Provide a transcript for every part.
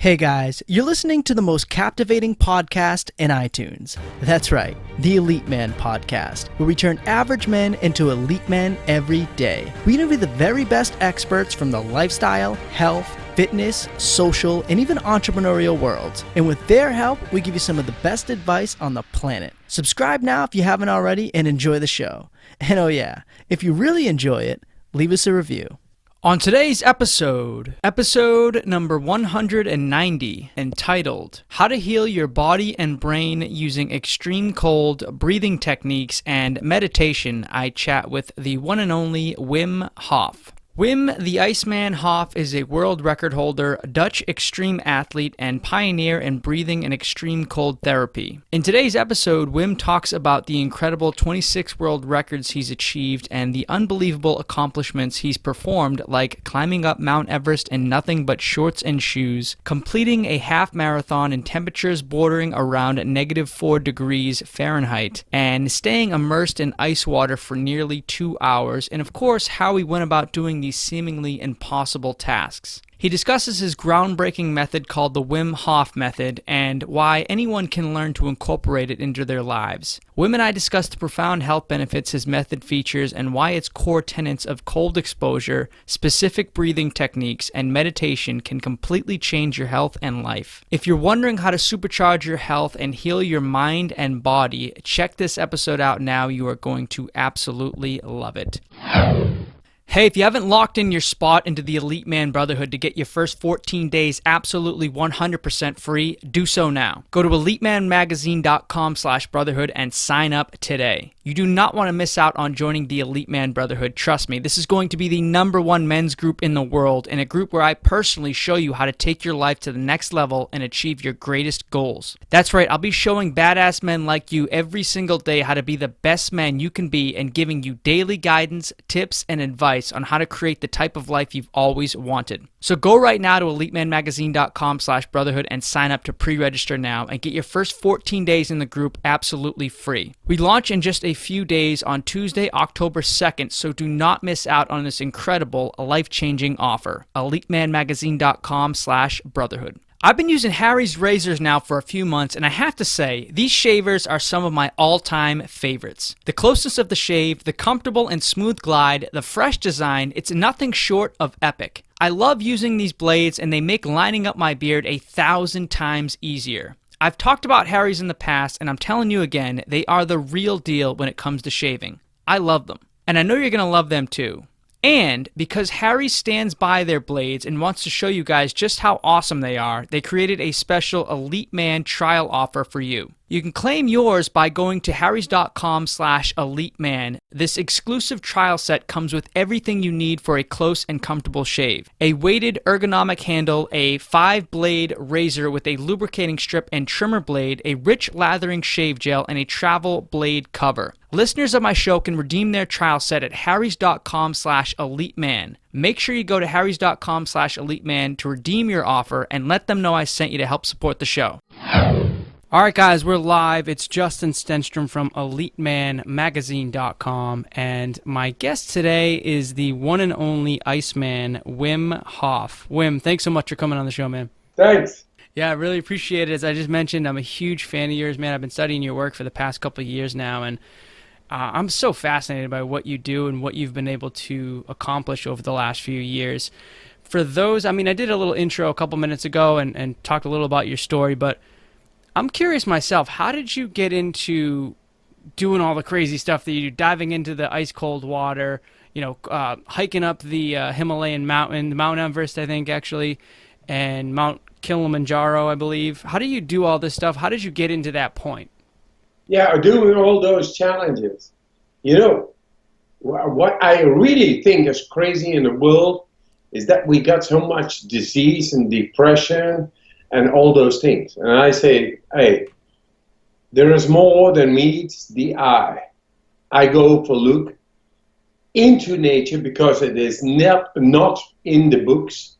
Hey guys, you're listening to the most captivating podcast in iTunes. That's right, the Elite Man Podcast, where we turn average men into elite men every day. We interview the very best experts from the lifestyle, health, fitness, social, and even entrepreneurial worlds. And with their help, we give you some of the best advice on the planet. Subscribe now if you haven't already and enjoy the show. And oh yeah, if you really enjoy it, leave us a review. On today's episode number 190, entitled How to Heal Your Body and Brain Using Extreme Cold Breathing Techniques and Meditation, I chat with the one and only Wim Hof. Wim the Iceman Hof is a world record holder, Dutch extreme athlete, and pioneer in breathing and extreme cold therapy. In today's episode, Wim talks about the incredible 26 world records he's achieved and the unbelievable accomplishments he's performed, like climbing up Mount Everest in nothing but shorts and shoes, completing a half marathon in temperatures bordering around -4 degrees Fahrenheit, and staying immersed in ice water for nearly 2 hours, and of course how he went about doing these seemingly impossible tasks. He discusses his groundbreaking method called the Wim Hof Method and why anyone can learn to incorporate it into their lives. Wim and I discuss the profound health benefits his method features and why its core tenets of cold exposure, specific breathing techniques, and meditation can completely change your health and life. If you're wondering how to supercharge your health and heal your mind and body, check this episode out now. You are going to absolutely love it. Hey, if you haven't locked in your spot into the Elite Man Brotherhood to get your first 14 days absolutely 100% free, do so now. Go to elitemanmagazine.com/brotherhood and sign up today. You do not want to miss out on joining the Elite Man Brotherhood. Trust me, this is going to be the #1 men's group in the world, and a group where I personally show you how to take your life to the next level and achieve your greatest goals. That's right, I'll be showing badass men like you every single day how to be the best man you can be and giving you daily guidance, tips, and advice on how to create the type of life you've always wanted. So go right now to elitemanmagazine.com/brotherhood and sign up to pre-register now and get your first 14 days in the group absolutely free. We launch in just a few days on Tuesday, October 2nd, so do not miss out on this incredible, life-changing offer. elitemanmagazine.com/brotherhood. I've been using Harry's razors now for a few months, and I have to say, these shavers are some of my all-time favorites. The closeness of the shave, the comfortable and smooth glide, the fresh design, it's nothing short of epic. I love using these blades, and they make lining up my beard 1,000 times easier. I've talked about Harry's in the past, and I'm telling you again, they are the real deal when it comes to shaving. I love them, and I know you're going to love them too. And because Harry stands by their blades and wants to show you guys just how awesome they are, they created a special Elite Man trial offer for you. You can claim yours by going to harrys.com/eliteman. This exclusive trial set comes with everything you need for a close and comfortable shave. A weighted ergonomic handle, a 5-blade razor with a lubricating strip and trimmer blade, a rich lathering shave gel, and a travel blade cover. Listeners of my show can redeem their trial set at harrys.com/eliteman. Make sure you go to harrys.com/eliteman to redeem your offer and let them know I sent you to help support the show. All right, guys, we're live. It's Justin Stenstrom from EliteManMagazine.com, and my guest today is the one and only Iceman, Wim Hof. Wim, thanks so much for coming on the show, man. Thanks. Yeah, I really appreciate it. As I just mentioned, I'm a huge fan of yours, man. I've been studying your work for the past couple of years now, and I'm so fascinated by what you do and what you've been able to accomplish over the last few years. For those, I did a little intro a couple minutes ago and talked a little about your story, but I'm curious myself, how did you get into doing all the crazy stuff that you do, diving into the ice-cold water, hiking up the Himalayan mountain, Mount Everest, I think, actually, and Mount Kilimanjaro, I believe. How do you do all this stuff? How did you get into that point? Yeah, doing all those challenges. What I really think is crazy in the world is that we got so much disease and depression and all those things. And I say, hey, there is more than meets the eye. I go for look into nature because it is not in the books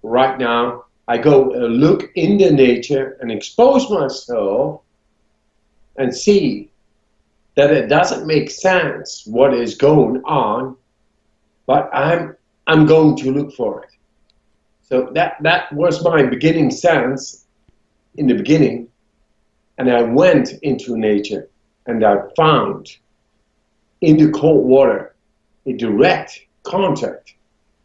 right now. I go look in the nature and expose myself and see that it doesn't make sense what is going on, but I'm going to look for it. So that was my beginning sense in the beginning. And I went into nature and I found in the cold water a direct contact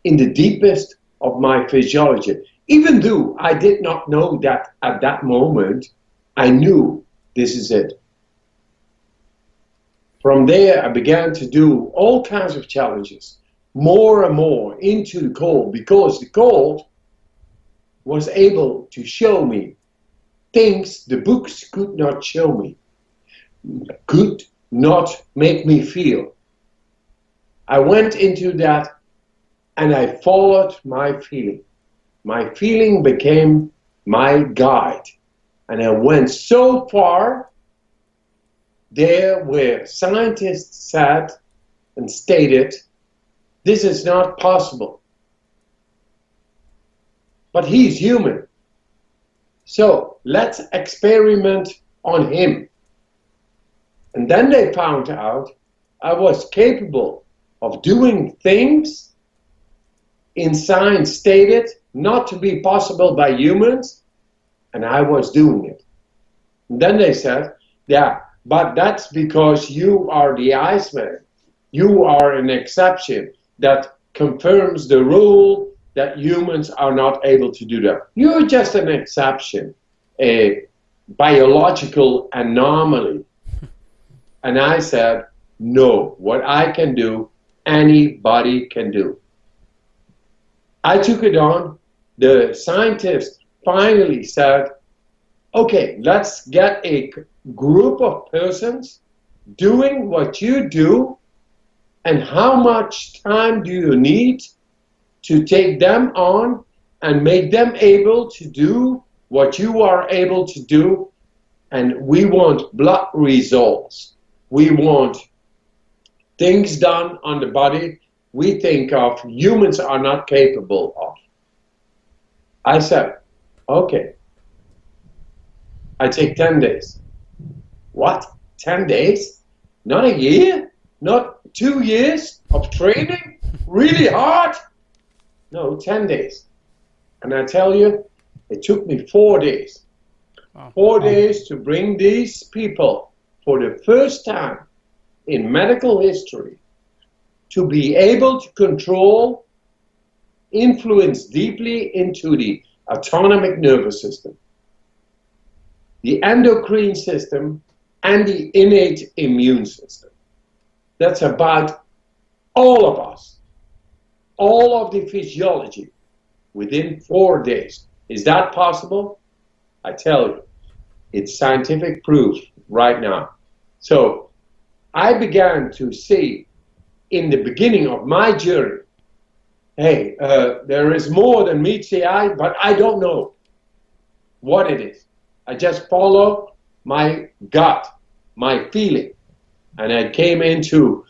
in the deepest of my physiology. Even though I did not know that at that moment, I knew this is it. From there, I began to do all kinds of challenges, more and more into the cold, because the cold was able to show me things the books could not show me, could not make me feel. I went into that and I followed my feeling. My feeling became my guide. And I went so far there where scientists said and stated, this is not possible. But he's human. So let's experiment on him. And then they found out I was capable of doing things in science stated not to be possible by humans, and I was doing it. And then they said, yeah, but that's because you are the Iceman. You are an exception that confirms the rule that humans are not able to do that. You're just an exception, a biological anomaly. And I said, no, what I can do, anybody can do. I took it on. The scientists finally said, okay, let's get a group of persons doing what you do, and how much time do you need to take them on and make them able to do what you are able to do. And we want blood results. We want things done on the body we think of humans are not capable of. I said, okay, I take 10 days. What? 10 days? Not a year? Not 2 years of training? Really hard? No, 10 days. And I tell you, it took me 4 days. 4 days to bring these people, for the first time in medical history, to be able to control, influence deeply into the autonomic nervous system, the endocrine system, and the innate immune system. That's about all of us, all of the physiology within 4 days. Is that possible? I tell you, it's scientific proof right now. So I began to see in the beginning of my journey, hey, there is more than meets the eye, but I don't know what it is. I just follow my gut, my feeling. And I came into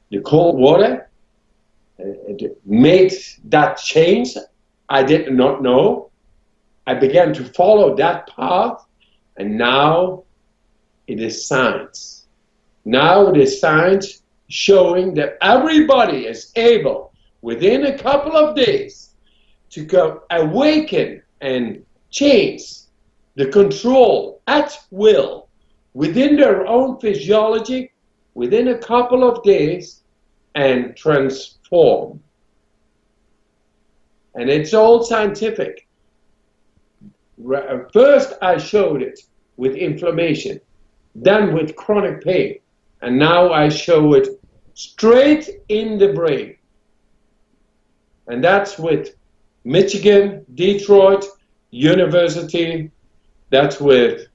the cold water, it made that change I did not know. I began to follow that path, and now it is science. Now it is science showing that everybody is able, within a couple of days, to awaken and change the control at will within their own physiology within a couple of days and transform. And it's all scientific. First I showed it with inflammation, then with chronic pain, and now I show it straight in the brain. And that's with Michigan, Detroit University, that's with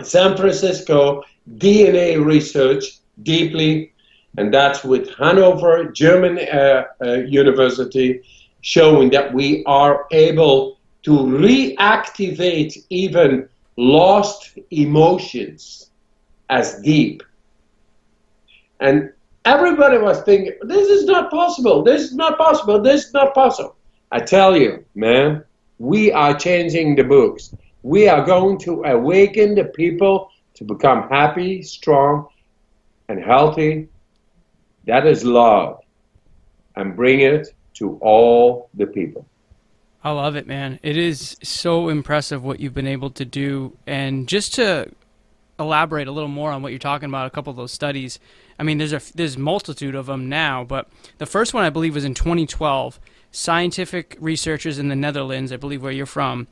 San Francisco DNA research deeply, and that's with Hanover German University, showing that we are able to reactivate even lost emotions as deep. And everybody was thinking, this is not possible, this is not possible, this is not possible. I tell you, man, we are changing the books. We are going to awaken the people to become happy, strong, and healthy. That is love. And bring it to all the people. I love it, man. It is so impressive what you've been able to do. And just to elaborate a little more on what you're talking about, a couple of those studies. I mean, there's multitude of them now, but the first one I believe was in 2012. Scientific researchers in the Netherlands, I believe where you're from,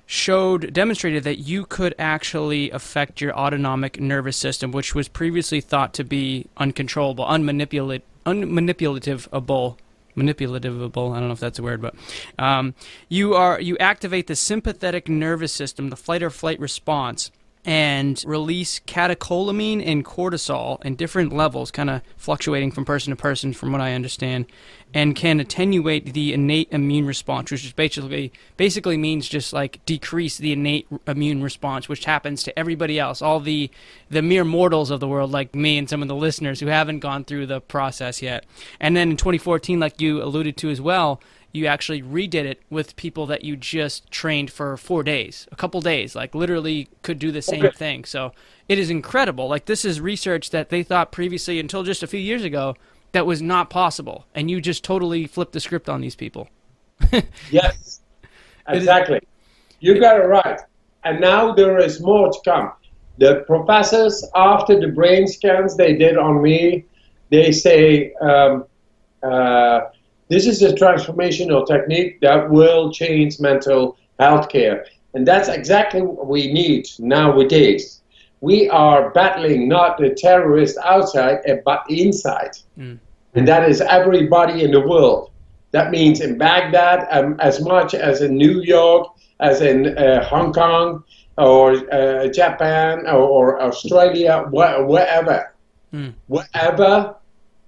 demonstrated that you could actually affect your autonomic nervous system, which was previously thought to be uncontrollable, unmanipulative-able. Manipulative-able, I don't know if that's a word, but you activate the sympathetic nervous system, the fight or flight response, and release catecholamine and cortisol in different levels, kind of fluctuating from person to person, from what I understand, and can attenuate the innate immune response, which is basically means just like decrease the innate immune response, which happens to everybody else, all the mere mortals of the world, like me and some of the listeners who haven't gone through the process yet. And then in 2014, like you alluded to as well, you actually redid it with people that you just trained for 4 days, a couple days, like literally could do the same thing. So it is incredible. Like, this is research that they thought previously, until just a few years ago, that was not possible. And you just totally flipped the script on these people. Yes, exactly. You got it right. And now there is more to come. The professors, after the brain scans they did on me, they say, this is a transformational technique that will change mental health care. And that's exactly what we need nowadays. We are battling not the terrorists outside, but inside. And that is everybody in the world. That means in Baghdad, as much as in New York, as in Hong Kong, or Japan, or Australia, wherever. Wherever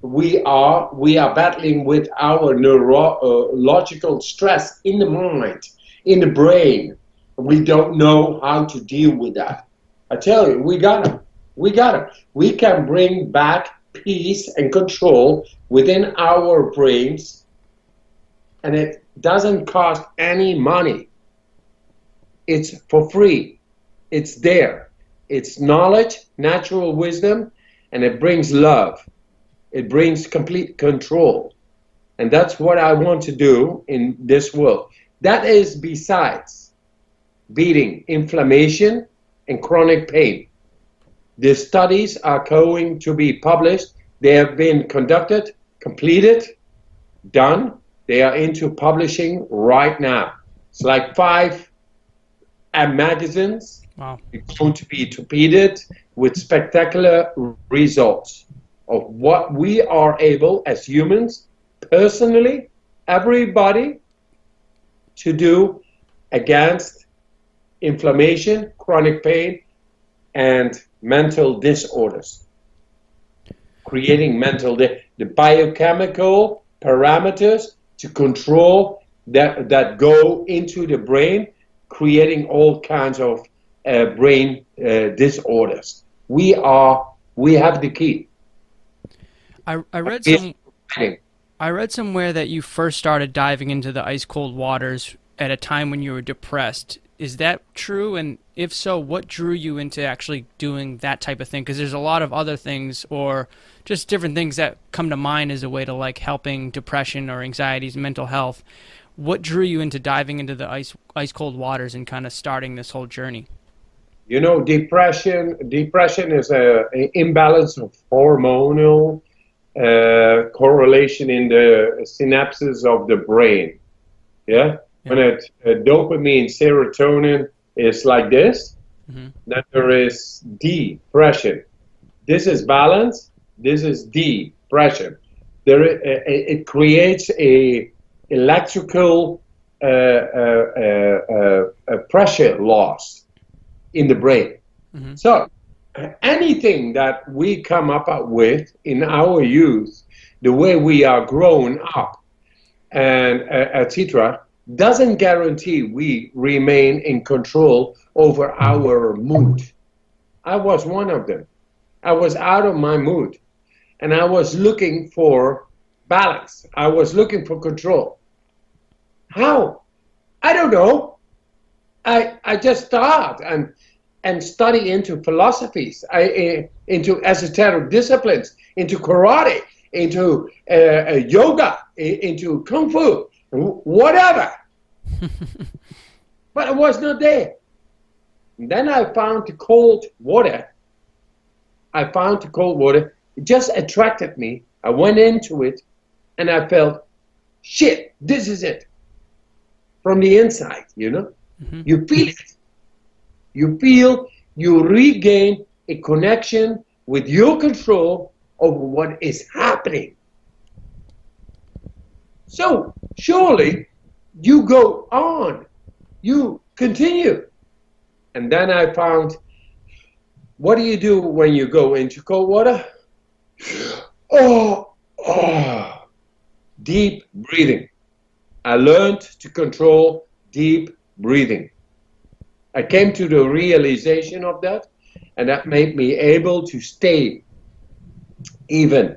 we are battling with our neurological stress in the mind, in the brain. We don't know how to deal with that. I tell you, we got it. We can bring back peace and control within our brains, and it doesn't cost any money. It's for free. It's there. It's knowledge, natural wisdom, and it brings love. It brings complete control. And that's what I want to do in this world. That is besides beating inflammation and chronic pain. The studies are going to be published. They have been conducted, completed, done. They are into publishing right now. It's like 5 magazines. Wow. It's going to be torpedoed with spectacular results of what we are able as humans, personally, everybody, to do against inflammation, chronic pain, and mental disorders. Creating the biochemical parameters to control that go into the brain, creating all kinds of brain disorders. We have the key. I read somewhere that you first started diving into the ice cold waters at a time when you were depressed. Is that true? And if so, what drew you into actually doing that type of thing? Because there's a lot of other things, or just different things that come to mind as a way to like helping depression or anxieties, mental health. What drew you into diving into the ice cold waters and kind of starting this whole journey? You know, depression is an imbalance of hormonal correlation in the synapses of the brain. Yeah? When dopamine, serotonin is like this, then there is depression. This is balance. This is depression. It creates a electrical pressure loss in the brain. So anything that we come up with in our youth, the way we are growing up, and etc., doesn't guarantee we remain in control over our mood. I was one of them. I was out of my mood, and I was looking for balance. I was looking for control. How? I don't know. I just start and study into philosophies, into esoteric disciplines, into karate, into yoga, into kung fu, whatever. But it was not there. And then I found the cold water. It just attracted me. I went into it and I felt, shit, this is it. From the inside, you know? Mm-hmm. You feel it. You regain a connection with your control over what is happening. So, surely, you go on. You continue. And then I found, what do you do when you go into cold water? Deep breathing. I learned to control deep breathing. I came to the realization of that, and that made me able to stay even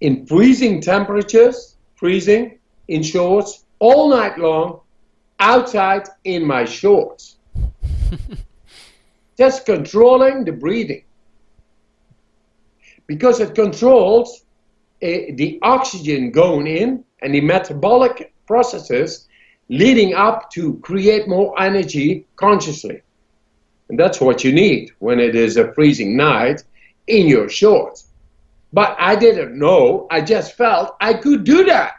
in freezing temperatures, freezing in shorts, all night long, outside in my shorts. Just controlling the breathing. Because it controls the oxygen going in and the metabolic processes leading up to create more energy consciously. And that's what you need when it is a freezing night in your shorts. But I didn't know, I just felt I could do that.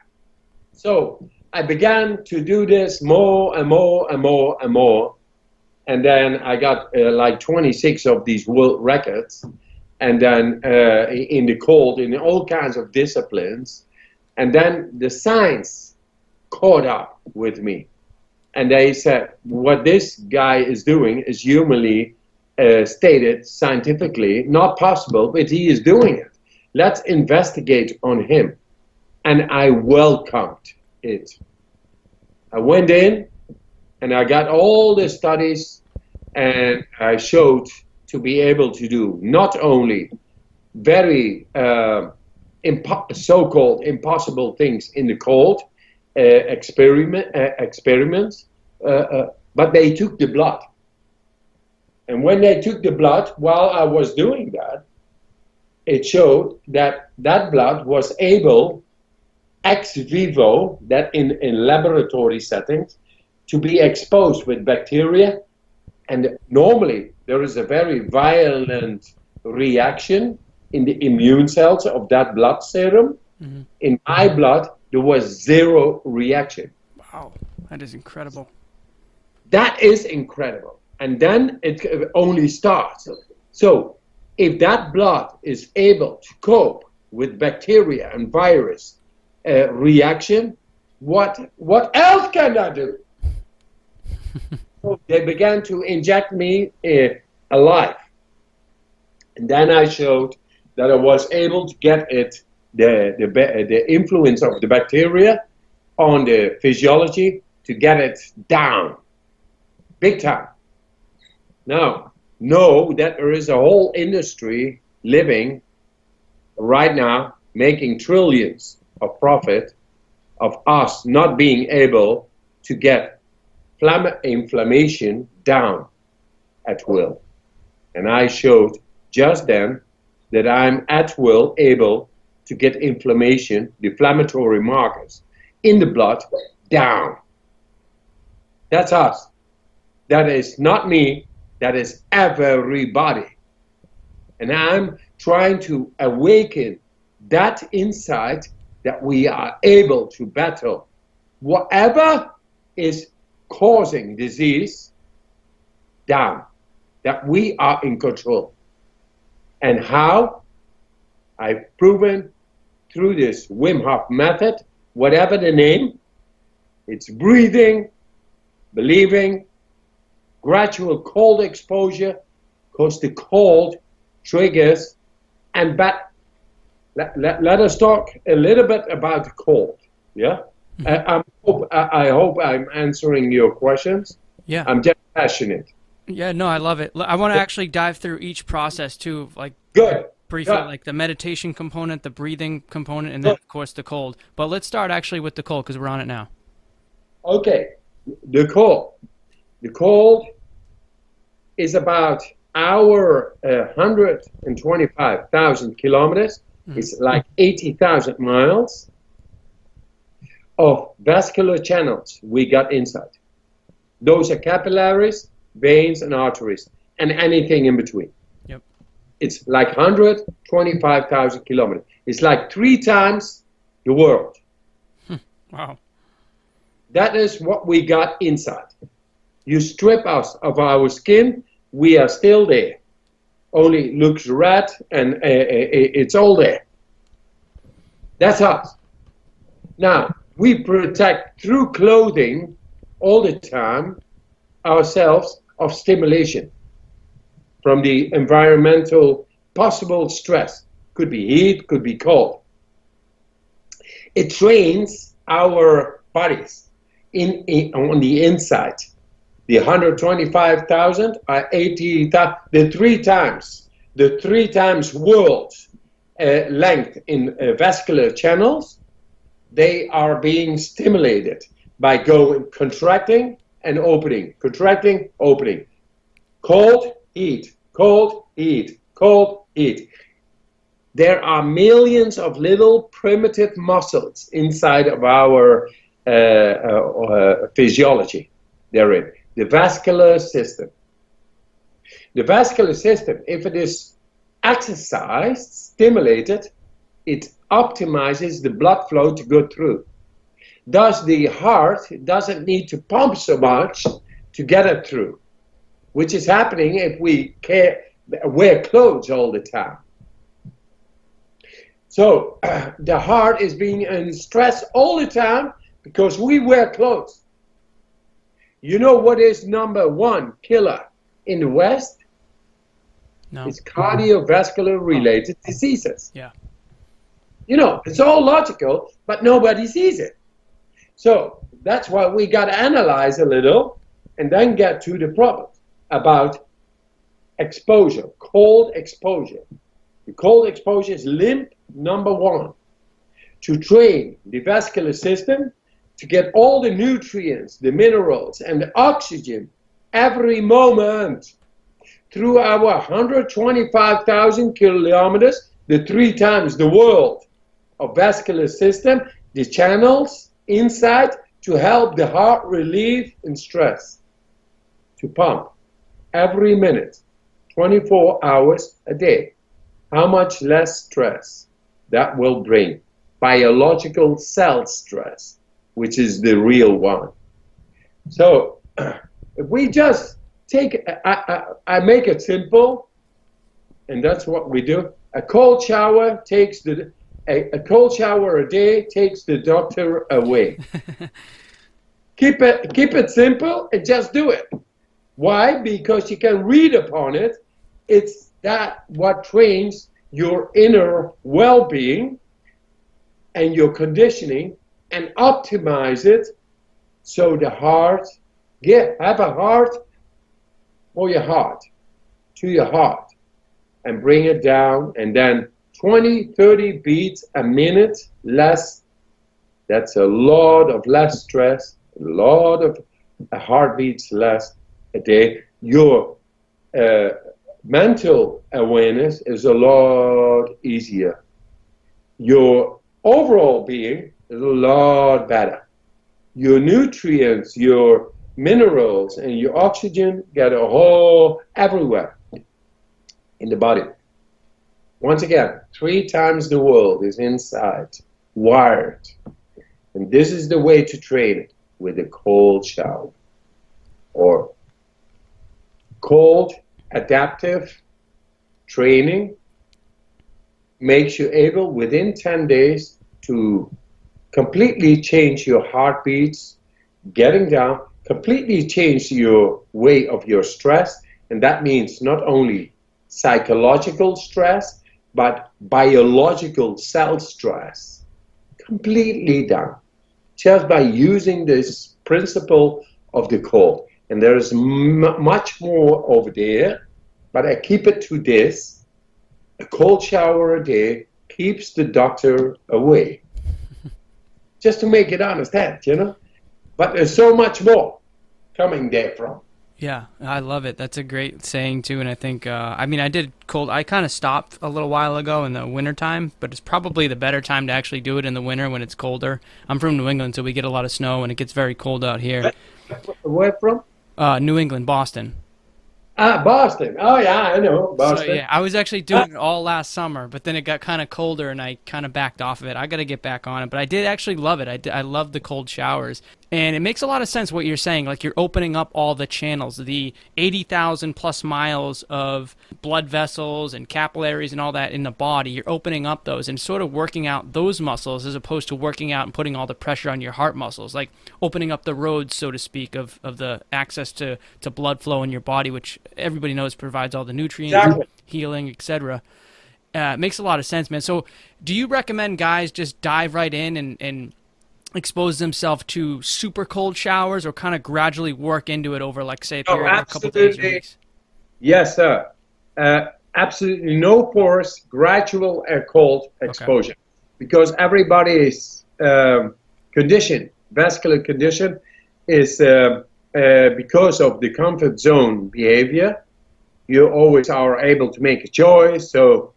So I began to do this more and more and more and more. And then I got like 26 of these world records. And then in the cold, in all kinds of disciplines. And then the science caught up with me. And they said, what this guy is doing is humanly stated scientifically not possible, but he is doing it. Let's investigate on him. And I welcomed it. I went in and I got all the studies and I showed to be able to do not only very so-called impossible things in the cold, experiments, but they took the blood. And when they took the blood, while I was doing that, it showed that that blood was able, ex vivo, that in laboratory settings, to be exposed with bacteria. And normally there is a very violent reaction in the immune cells of that blood serum. Mm-hmm. In my blood, there was zero reaction. Wow, that is incredible. That is incredible. And then it only starts. So if that blood is able to cope with bacteria and virus reaction, what else can I do? So they began to inject me alive. And then I showed that I was able to get the influence of the bacteria on the physiology to get it down, big time. Now, know that there is a whole industry living right now making trillions of profit of us not being able to get inflammation down at will. And I showed just then that I'm at will able to get inflammation, the inflammatory markers in the blood down. That's us. That is not me. That is everybody. And I'm trying to awaken that insight that we are able to battle whatever is causing disease down, that we are in control. And how? I've proven through this Wim Hof Method, whatever the name, it's breathing, believing, gradual cold exposure, because the cold triggers, and let us talk a little bit about the cold, yeah? I hope I'm answering your questions. Yeah. I'm just passionate. Yeah, no, I love it. I want to actually dive through each process too, like good. Briefly, Yeah. like the meditation component, the breathing component, and then of course the cold. But let's start actually with the cold because we're on it now. Okay, the cold is about our 125,000 kilometers. Mm-hmm. It's like 80,000 miles. of vascular channels we got inside. Those are capillaries, veins, and arteries, and anything in between. Yep. It's like 125,000 kilometers. It's like 3 times the world. Wow. That is what we got inside. You strip us of our skin, we are still there. Only it looks red, and it's all there. That's us. Now, we protect through clothing all the time ourselves of stimulation from the environmental possible stress. Could be heat, could be cold. It trains our bodies on the inside. The 125,000 are 80,000, the three times world length in vascular channels. They are being stimulated by contracting and opening, contracting, opening. Cold, heat, cold, heat, cold, heat. There are millions of little primitive muscles inside of our physiology. They're in the vascular system. The vascular system, if it is exercised, stimulated, it optimizes the blood flow to go through. Thus, the heart doesn't need to pump so much to get it through, which is happening if we wear clothes all the time. So the heart is being in stress all the time because we wear clothes. You know what is number one killer in the West? No. It's cardiovascular related diseases. Yeah. You know, it's all logical, but nobody sees it. So that's why we got to analyze a little and then get to the problem about exposure, cold exposure. The cold exposure is limb number one. To train the vascular system to get all the nutrients, the minerals, and the oxygen every moment through our 125,000 kilometers, the 3 times the world of vascular system, the channels inside to help the heart relieve in stress, to pump every minute, 24 hours a day. How much less stress that will bring? Biological cell stress, which is the real one. So if we just take, I make it simple, and that's what we do. A cold shower takes a cold shower a day takes the doctor away. Keep it simple and just do it. Why? Because you can read upon it. It's that what trains your inner well-being and your conditioning and optimize it so the heart, have a heart for your heart, to your heart, and bring it down, and then 20, 30 beats a minute less. That's a lot of less stress, a lot of heartbeats less a day. Your mental awareness is a lot easier. Your overall being is a lot better. Your nutrients, your minerals, and your oxygen get a whole everywhere in the body. Once again, 3 times the world is inside, wired. And this is the way to train it, with a cold shower. Or cold adaptive training makes you able within 10 days to completely change your heartbeats, getting down, completely change your way of your stress. And that means not only psychological stress, but biological cell stress, completely down, just by using this principle of the cold. And there is much more over there, but I keep it to this. A cold shower a day keeps the doctor away. Just to make it understand, you know? But there's so much more coming there from. Yeah, I love it. That's a great saying too. And I think, I mean, I did cold. I kind of stopped a little while ago in the wintertime, but it's probably the better time to actually do it in the winter when it's colder. I'm from New England, so we get a lot of snow and it gets very cold out here. Where from? New England, Boston. Ah, Boston. Oh yeah, I know So Boston. yeah, I was actually Ah, doing it all last summer, but then it got kind of colder and I kind of backed off of it. I got to get back on it, but I did actually love it. I love the cold showers. And it makes a lot of sense what you're saying. Like you're opening up all the channels, the 80,000 plus miles of blood vessels and capillaries and all that in the body. You're opening up those and sort of working out those muscles as opposed to working out and putting all the pressure on your heart muscles, like opening up the roads, so to speak, of the access to blood flow in your body, which everybody knows provides all the nutrients, exactly. healing, etc. It makes a lot of sense, man. So do you recommend guys just dive right in and expose themselves to super cold showers or kind of gradually work into it over, like, say, a No, period of a couple days or absolutely. weeks? Yes, sir. Absolutely no force, gradual cold Okay. exposure, because everybody's condition, vascular condition, is because of the comfort zone behavior. You always are able to make a choice. So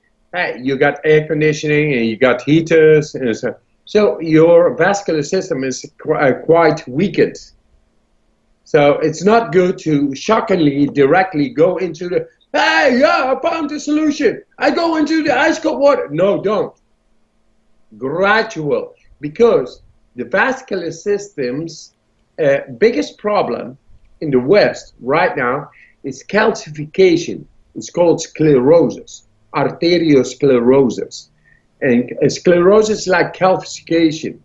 you got air conditioning and you got heaters, and so your vascular system is quite weakened. So it's not good to shockingly directly go into the, hey, yeah, I found the solution. I go into the ice cold water. No, don't. Gradual. Because the vascular system's biggest problem in the West right now is calcification. It's called sclerosis, arteriosclerosis. And sclerosis is like calcification.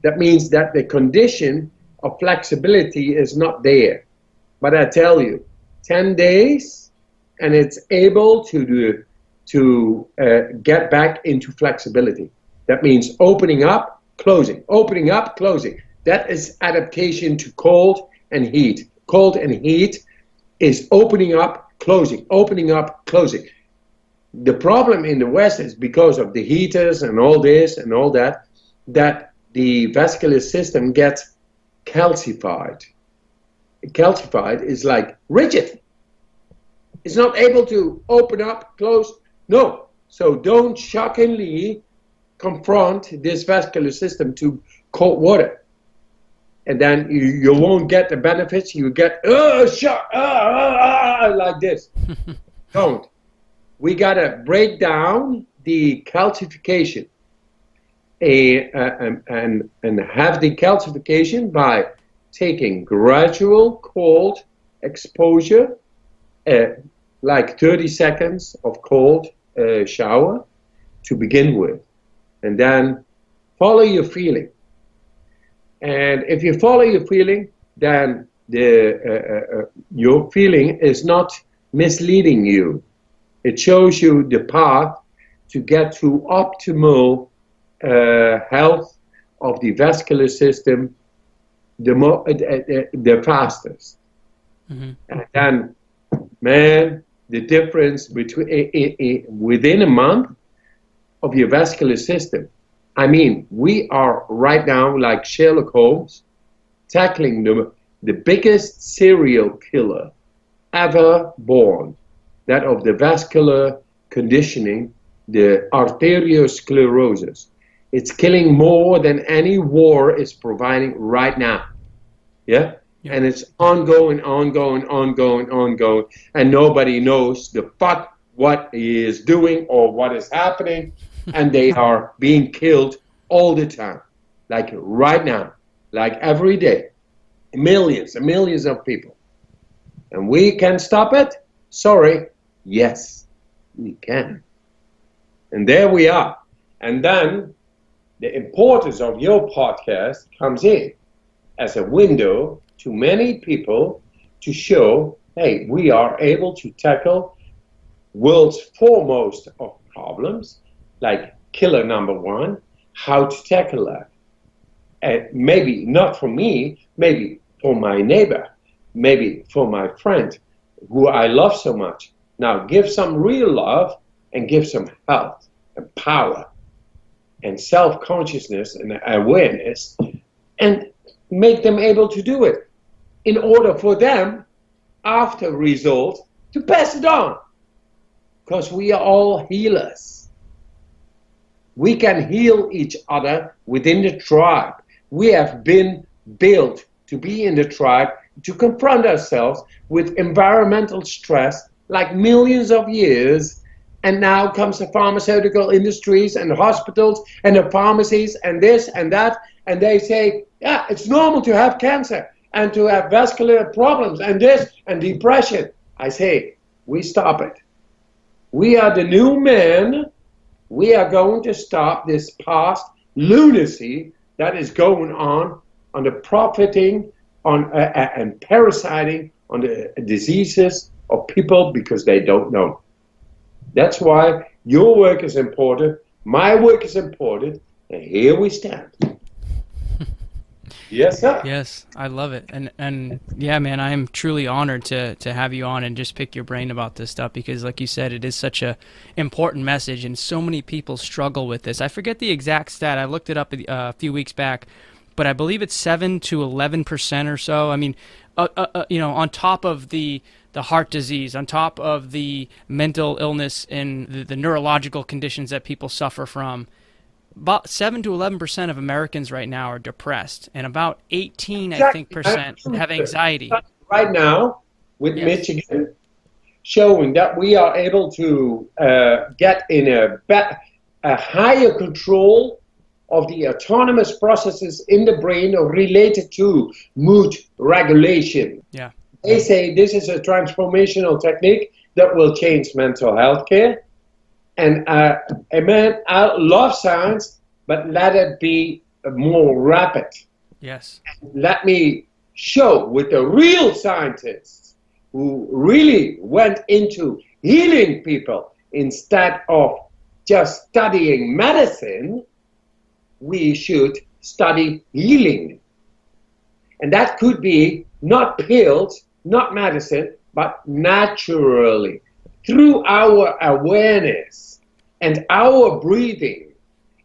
That means that the condition of flexibility is not there. But I tell you, 10 days and it's able to get back into flexibility. That means opening up, closing, opening up, closing. That is adaptation to cold and heat. Cold and heat is opening up, closing. The problem in the West is because of the heaters and all this and all that, that the vascular system gets calcified. Calcified is like rigid. It's not able to open up, close. No. So don't shockingly confront this vascular system to cold water. And then you won't get the benefits. You get, shock, like this. Don't. We got to break down the calcification and have the calcification by taking gradual cold exposure, like 30 seconds of cold shower to begin with, and then follow your feeling. And if you follow your feeling, then your feeling is not misleading you. It shows you the path to get to optimal health of the vascular system the fastest. Mm-hmm. And then, man, the difference between within a month of your vascular system. I mean, we are right now like Sherlock Holmes tackling the biggest serial killer ever born, that of the vascular conditioning, the arteriosclerosis. It's killing more than any war is providing right now. Yeah? Yep. And it's ongoing, and nobody knows the fuck what he is doing or what is happening, and they are being killed all the time, like right now, like every day, millions and millions of people. And we can stop it? Sorry, yes, we can. And there we are. And then the importance of your podcast comes in as a window to many people to show, hey, we are able to tackle world's foremost of problems, like killer number one, how to tackle that. And maybe not for me, maybe for my neighbor, maybe for my friend who I love so much. Now give some real love and give some health and power and self-consciousness and awareness, and make them able to do it in order for them after result to pass it on. Because we are all healers. We can heal each other within the tribe. We have been built to be in the tribe, to confront ourselves with environmental stress like millions of years. And now comes the pharmaceutical industries and the hospitals and the pharmacies and this and that. And they say, yeah, it's normal to have cancer and to have vascular problems and this and depression. I say, we stop it. We are the new men. We are going to stop this past lunacy that is going on the profiting on and parasiting on the diseases of people because they don't know. That's why your work is important, my work is important, and here we stand. Yes, sir. Yes, I love it. And yeah, man, I am truly honored to have you on and just pick your brain about this stuff because like you said, it is such a important message and so many people struggle with this. I forget the exact stat. I looked it up a few weeks back, but I believe it's 7 to 11% or so. I mean, on top of the heart disease, on top of the mental illness and the neurological conditions that people suffer from, about 7 to 11% of Americans right now are depressed, and about 18, I think, percent have anxiety. Right now, with Yes. Michigan, showing that we are able to get in a higher control of the autonomous processes in the brain related to mood regulation. Yeah. They say this is a transformational technique that will change mental health care. And man, I love science, but let it be more rapid. Yes. Let me show with the real scientists who really went into healing people instead of just studying medicine. We should study healing. And that could be not pills, not medicine, but naturally, through our awareness and our breathing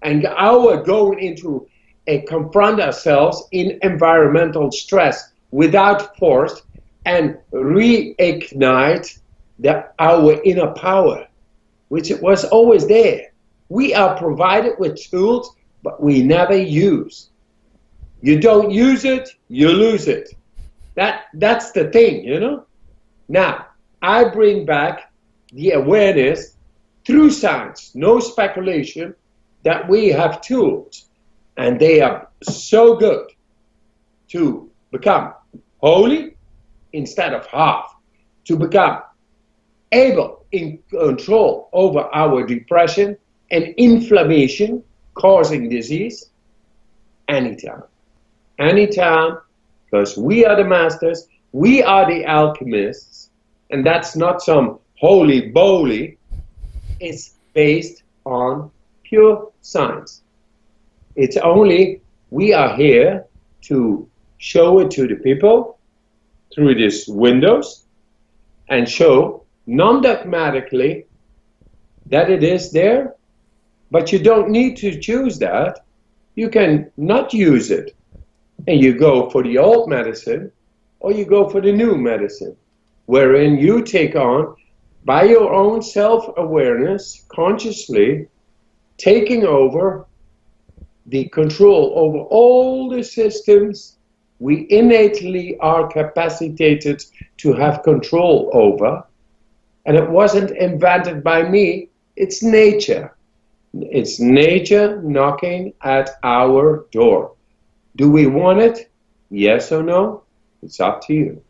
and our going into a confront ourselves in environmental stress without force and reignite our inner power, which was always there. We are provided with tools, but we never use. You don't use it, you lose it. That's the thing, you know? Now, I bring back the awareness through science, no speculation, that we have tools. And they are so good to become holy instead of half, to become able in control over our depression and inflammation causing disease anytime. Anytime, because we are the masters, we are the alchemists, and that's not some holy boly. It's based on pure science. It's only we are here to show it to the people through these windows and show non-dogmatically that it is there, but you don't need to choose that. You can not use it, and you go for the old medicine or you go for the new medicine, wherein you take on, by your own self-awareness, consciously taking over the control over all the systems we innately are capacitated to have control over. And it wasn't invented by me, it's nature. It's nature knocking at our door. Do we want it? Yes or no? It's up to you.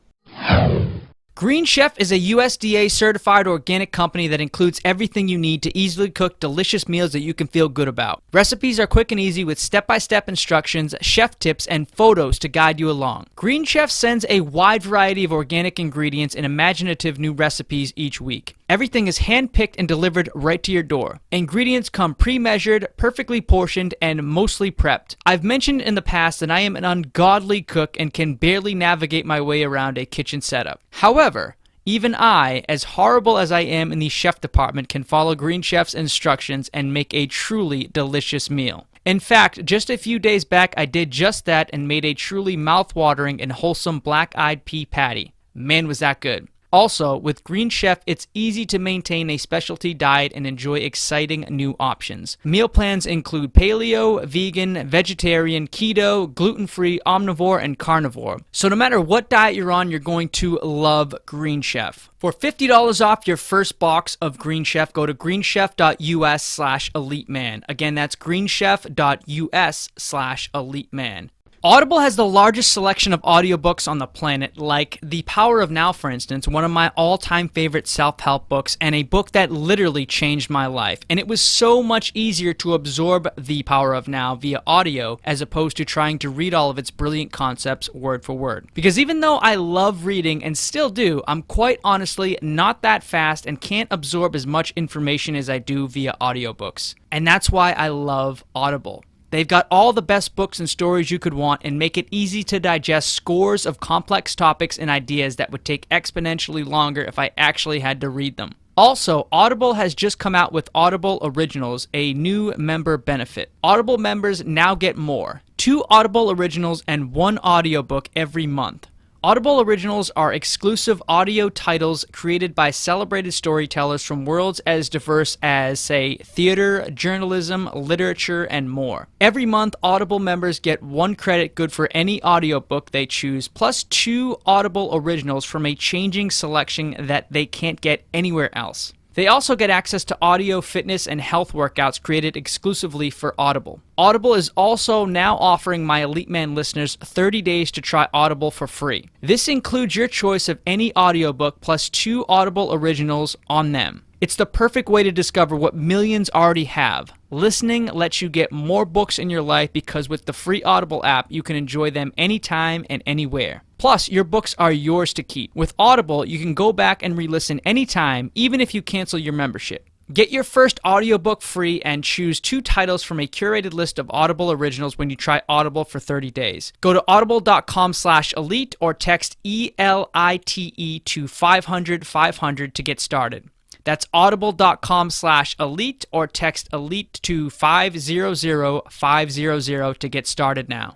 Green Chef is a USDA certified organic company that includes everything you need to easily cook delicious meals that you can feel good about. Recipes are quick and easy with step-by-step instructions, chef tips, and photos to guide you along. Green Chef sends a wide variety of organic ingredients and imaginative new recipes each week. Everything is hand-picked and delivered right to your door. Ingredients come pre-measured, perfectly portioned, and mostly prepped. I've mentioned in the past that I am an ungodly cook and can barely navigate my way around a kitchen setup. However, even I, as horrible as I am in the chef department, can follow Green Chef's instructions and make a truly delicious meal. In fact, just a few days back, I did just that and made a truly mouth-watering and wholesome black-eyed pea patty. Man, was that good. Also, with Green Chef, it's easy to maintain a specialty diet and enjoy exciting new options. Meal plans include paleo, vegan, vegetarian, keto, gluten-free, omnivore, and carnivore. So no matter what diet you're on, you're going to love Green Chef. For $50 off your first box of Green Chef, go to greenchef.us/eliteman. Again, that's greenchef.us/eliteman. Audible has the largest selection of audiobooks on the planet, like The Power of Now, for instance, one of my all-time favorite self-help books, and a book that literally changed my life. And it was so much easier to absorb The Power of Now via audio as opposed to trying to read all of its brilliant concepts word for word. Because even though I love reading and still do, I'm quite honestly not that fast and can't absorb as much information as I do via audiobooks. And that's why I love Audible. They've got all the best books and stories you could want and make it easy to digest scores of complex topics and ideas that would take exponentially longer if I actually had to read them. Also, Audible has just come out with Audible Originals, a new member benefit. Audible members now get more: 2 Audible Originals and 1 audiobook every month. Audible Originals are exclusive audio titles created by celebrated storytellers from worlds as diverse as, say, theater, journalism, literature, and more. Every month, Audible members get 1 credit good for any audiobook they choose, plus 2 Audible Originals from a changing selection that they can't get anywhere else. They also get access to audio, fitness, and health workouts created exclusively for Audible. Audible is also now offering my Elite Man listeners 30 days to try Audible for free. This includes your choice of any audiobook plus 2 Audible Originals on them. It's the perfect way to discover what millions already have. Listening lets you get more books in your life because with the free Audible app, you can enjoy them anytime and anywhere. Plus, your books are yours to keep. With Audible, you can go back and re-listen anytime, even if you cancel your membership. Get your first audiobook free and choose 2 titles from a curated list of Audible Originals when you try Audible for 30 days. Go to audible.com/elite or text ELITE to 500 to get started. That's audible.com/elite or text elite to 500 to get started now.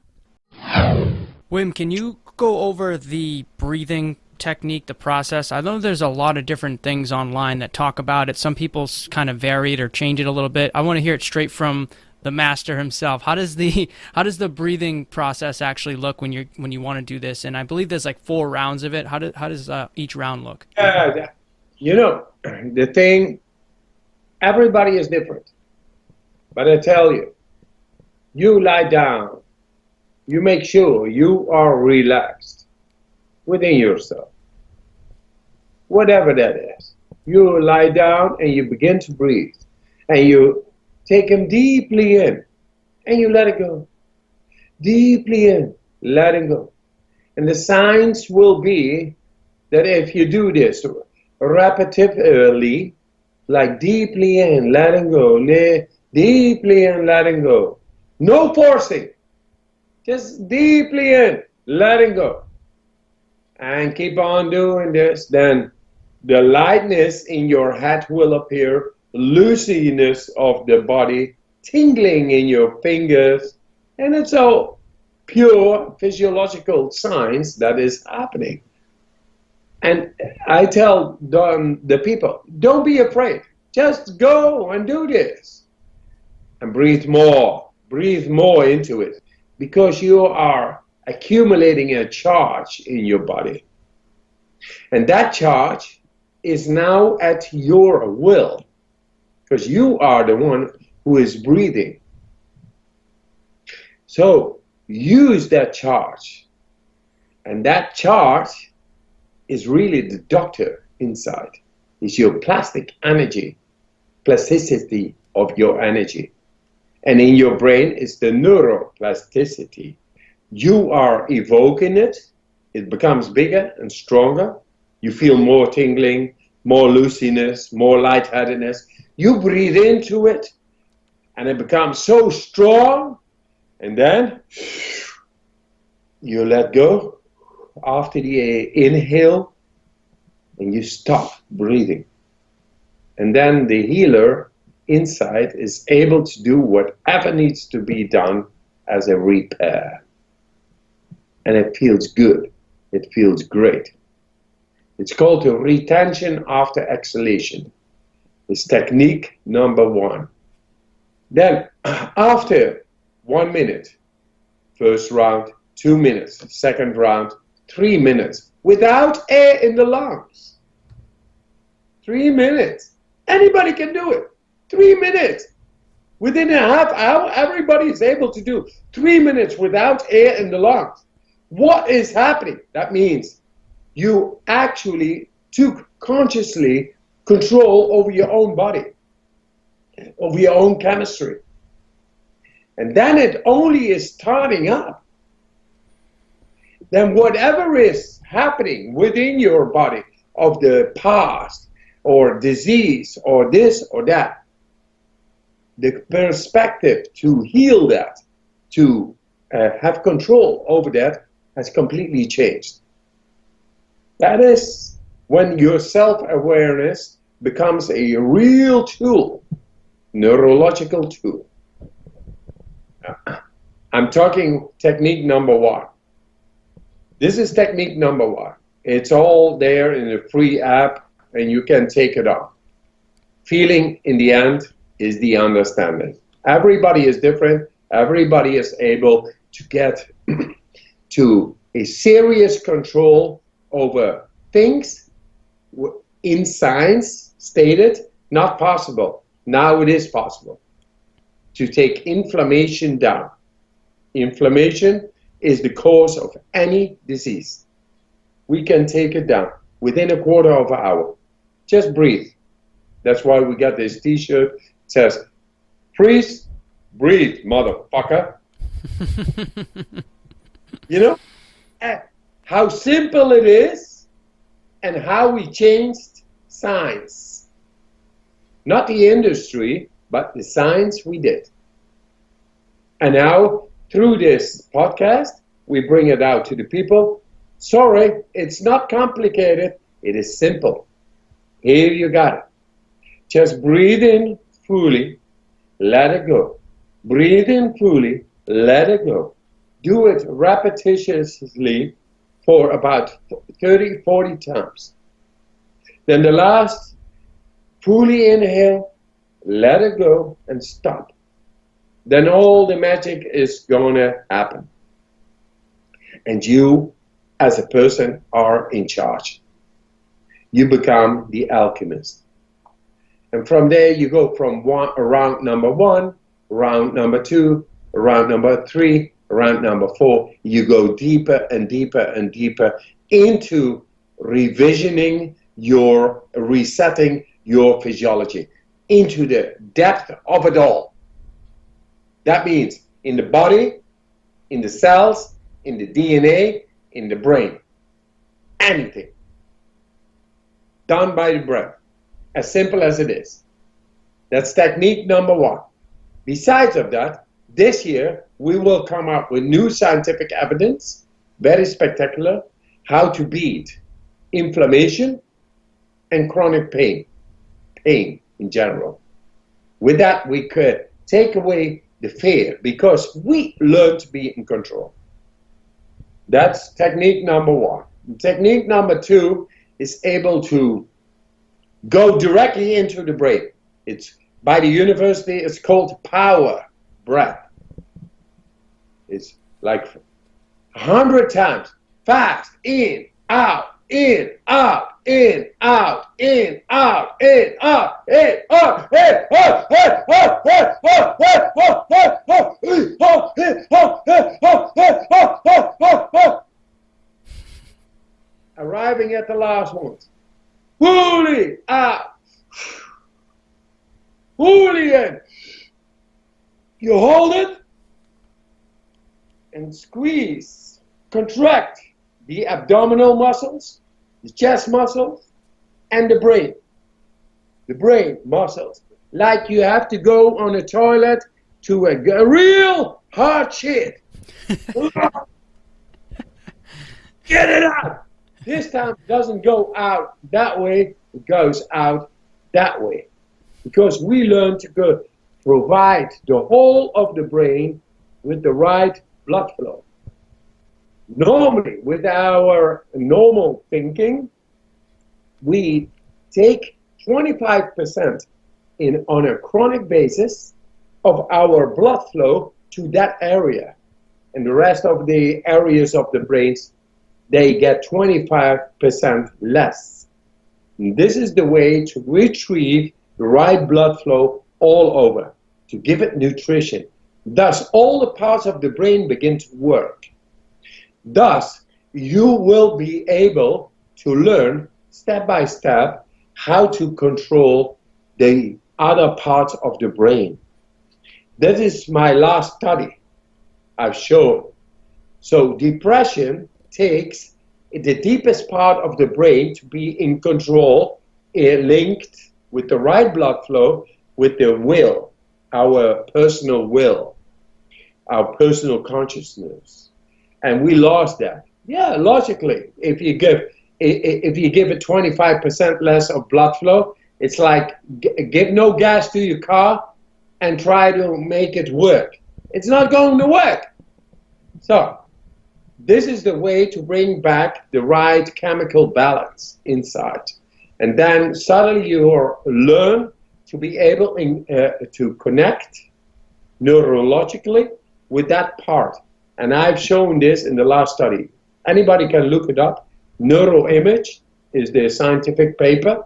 Wim, can you go over the breathing technique, the process? I know there's a lot of different things online that talk about it. Some people kind of vary it or change it a little bit. I want to hear it straight from the master himself. How does the breathing process actually look when you want to do this? And I believe there's like 4 rounds of it. How does each round look? The thing, everybody is different. But I tell you, you lie down, you make sure you are relaxed within yourself. Whatever that is. You lie down and you begin to breathe. And you take them deeply in. And you let it go. Deeply in, letting go. And the signs will be that if you do this repetitively, like deeply in, letting go, deeply in, letting go. No forcing. Just deeply in, letting go. And keep on doing this, then the lightness in your head will appear, looseness of the body, tingling in your fingers, and it's all pure physiological signs that is happening. And I tell the people, don't be afraid. Just go and do this. And breathe more into it. Because you are accumulating a charge in your body. And that charge is now at your will. Because you are the one who is breathing. So use that charge. And that charge is really the doctor inside. It's your plasticity of your energy. And in your brain is the neuroplasticity. You are evoking it. It becomes bigger and stronger. You feel more tingling, more looseness, more lightheadedness. You breathe into it and it becomes so strong. And then you let go after the inhale and you stop breathing. And then the healer inside is able to do whatever needs to be done as a repair. And it feels good. It feels great. It's called the retention after exhalation. It's technique number 1. Then, after 1 minute, first round, 2 minutes, second round, 3 minutes, without air in the lungs. 3 minutes. Anybody can do it. 3 minutes. Within a half hour, everybody is able to do 3 minutes without air in the lungs. What is happening? That means you actually took consciously control over your own body, over your own chemistry. And then it only is starting up. Then whatever is happening within your body of the past or disease or this or that, the perspective to heal that, to have control over that, has completely changed. That is when your self-awareness becomes a real tool, neurological tool. I'm talking technique number 1. This is technique number 1. It's all there in the free app, and you can take it on. Feeling, in the end, is the understanding. Everybody is different. Everybody is able to get to a serious control over things in science stated not possible. Now it is possible to take inflammation down. Inflammation is the cause of any disease. We can take it down within a quarter of an hour. Just breathe. That's why we got this t-shirt. It says, freeze, breathe, motherfucker. You know, how simple it is and how we changed science. Not the industry, but the science we did. And now, through this podcast, we bring it out to the people. Sorry, it's not complicated. It is simple. Here you got it. Just breathe in fully, let it go. Breathe in fully, let it go. Do it repetitiously for about 30, 40 times. Then the last, fully inhale, let it go, and stop. Then all the magic is gonna happen. And you, as a person, are in charge. You become the alchemist. And from there, you go from round number 1, round number 2, round number 3, round number 4. You go deeper and deeper and deeper into revisioning resetting your physiology, into the depth of it all. That means in the body, in the cells, in the DNA, in the brain. Anything. Done by the breath. As simple as it is. That's technique number 1. Besides of that, this year we will come up with new scientific evidence, very spectacular, how to beat inflammation and chronic pain in general. With that, we could take away the fear because we learn to be in control. That's technique number 1. Technique number 2 is able to go directly into the brain. It's by the university, it's called power breath. It's like 100 times fast, in, out, in, out, in, out, in, out, in, out, in, out, in, out, arriving at the last one. Fully out. Fully in. You hold it and squeeze, contract the abdominal muscles, the chest muscles, and the brain. The brain muscles. Like you have to go on a toilet to a real hard shit. Get it out. This time it doesn't go out that way, it goes out that way. Because we learn to provide the whole of the brain with the right blood flow. Normally, with our normal thinking, we take 25% on a chronic basis of our blood flow to that area. And the rest of the areas of the brains, they get 25% less. And this is the way to retrieve the right blood flow all over, to give it nutrition. Thus, all the parts of the brain begin to work. Thus, you will be able to learn step by step how to control the other parts of the brain. That is my last study I've shown. So depression takes the deepest part of the brain to be in control, linked with the right blood flow, with the will, our personal will, our personal consciousness. And we lost that. Yeah, logically, if you give it 25% less of blood flow, it's like give no gas to your car and try to make it work. It's not going to work. So this is the way to bring back the right chemical balance inside. And then suddenly you learn to be able to connect neurologically with that part. And I've shown this in the last study. Anybody can look it up. Neuroimage is the scientific paper.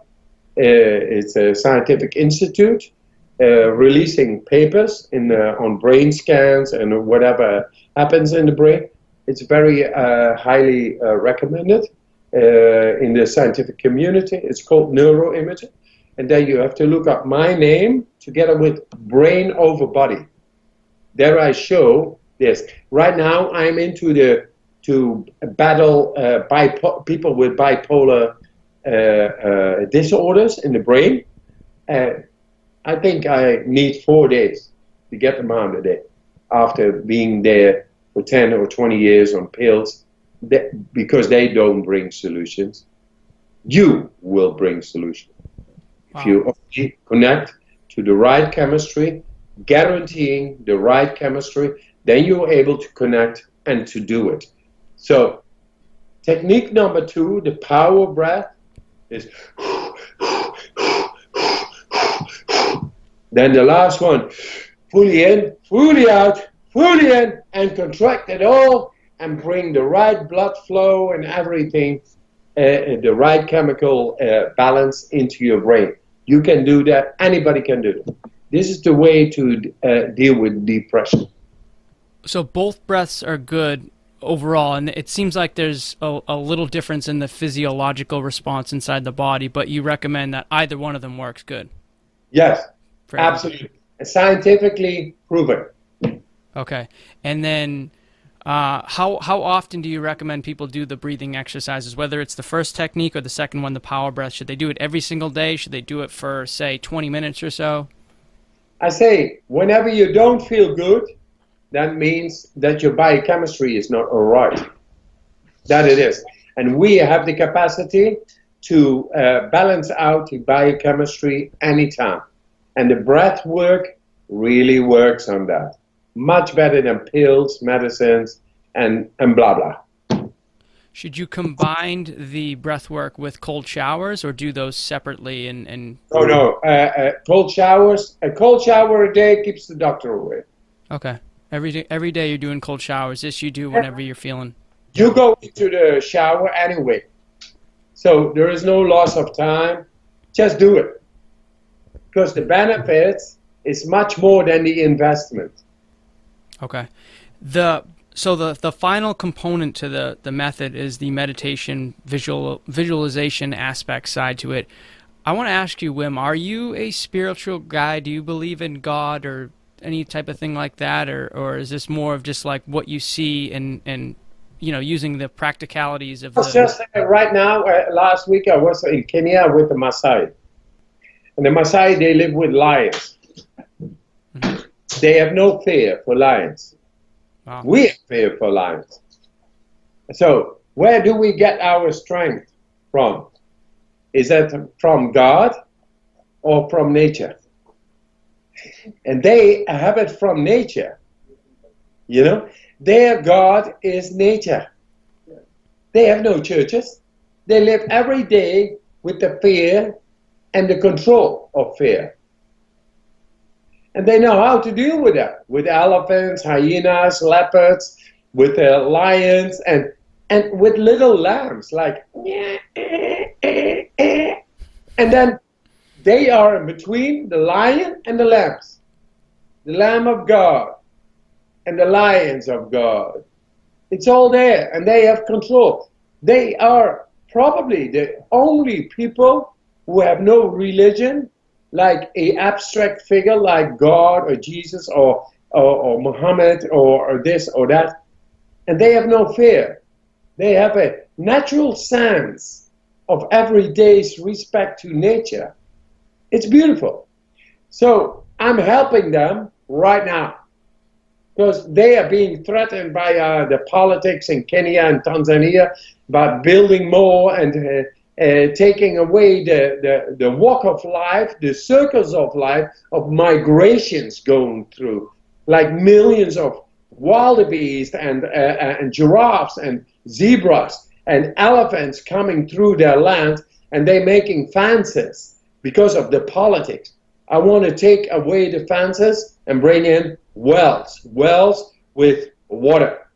It's a scientific institute releasing papers on brain scans and whatever happens in the brain. It's very highly recommended in the scientific community. It's called neuroimaging. And then you have to look up my name together with brain over body. There I show this. Right now I'm into to battle people with bipolar disorders in the brain. I think I need 4 days to get them out of there after being there for 10 or 20 years on pills, because they don't bring solutions. You will bring solutions. Wow. If you only connect to the right chemistry, guaranteeing the right chemistry, then you're able to connect and to do it. So technique number 2, the power breath, is then the last one, fully in, fully out, fully in, and contract it all and bring the right blood flow and everything, the right chemical balance into your brain. You can do that. Anybody can do it. This is the way to deal with depression. So both breaths are good overall, and it seems like there's a little difference in the physiological response inside the body, but you recommend that either one of them works good. Yes, absolutely. Scientifically proven. Okay. And then how often do you recommend people do the breathing exercises, whether it's the first technique or the second one, the power breath? Should they do it every single day? Should they do it for, say, 20 minutes or so? I say, whenever you don't feel good, that means that your biochemistry is not all right. That it is. And we have the capacity to balance out the biochemistry anytime. And the breath work really works on that. Much better than pills, medicines, and blah, blah. Should you combine the breath work with cold showers or do those separately? Oh, no. Cold showers. A cold shower a day keeps the doctor away. Okay. Every day you're doing cold showers. This you do whenever you're feeling. You go into the shower anyway. So there is no loss of time. Just do it. Because the benefits is much more than the investment. Okay. So the final component to the method is the meditation visualization aspect side to it. I want to ask you, Wim, are you a spiritual guy? Do you believe in God or any type of thing like that, or is this more of just like what you see and using the practicalities of Just right now, last week I was in Kenya with the Maasai. And the Maasai, they live with lions. Mm-hmm. They have no fear for lions. Wow. We have fear for lions. So where do we get our strength from? Is that from God or from nature? And they have it from nature. Their God is nature. They have no churches. They live every day with the fear and the control of fear. And they know how to deal with that, with elephants, hyenas, leopards, with lions, and with little lambs, like, and then they are in between the lion and the lambs, the Lamb of God and the lions of God. It's all there, and they have control. They are probably the only people who have no religion, like a abstract figure like God or Jesus or Muhammad or this or that, and they have no fear. They have a natural sense of everyday's respect to nature. It's beautiful. So I'm helping them right now because they are being threatened by the politics in Kenya and Tanzania about building more and taking away the walk of life, the circles of life of migrations going through, like millions of wildebeest and giraffes and zebras and elephants coming through their land, and they making fences because of the politics. I want to take away the fences and bring in wells with water.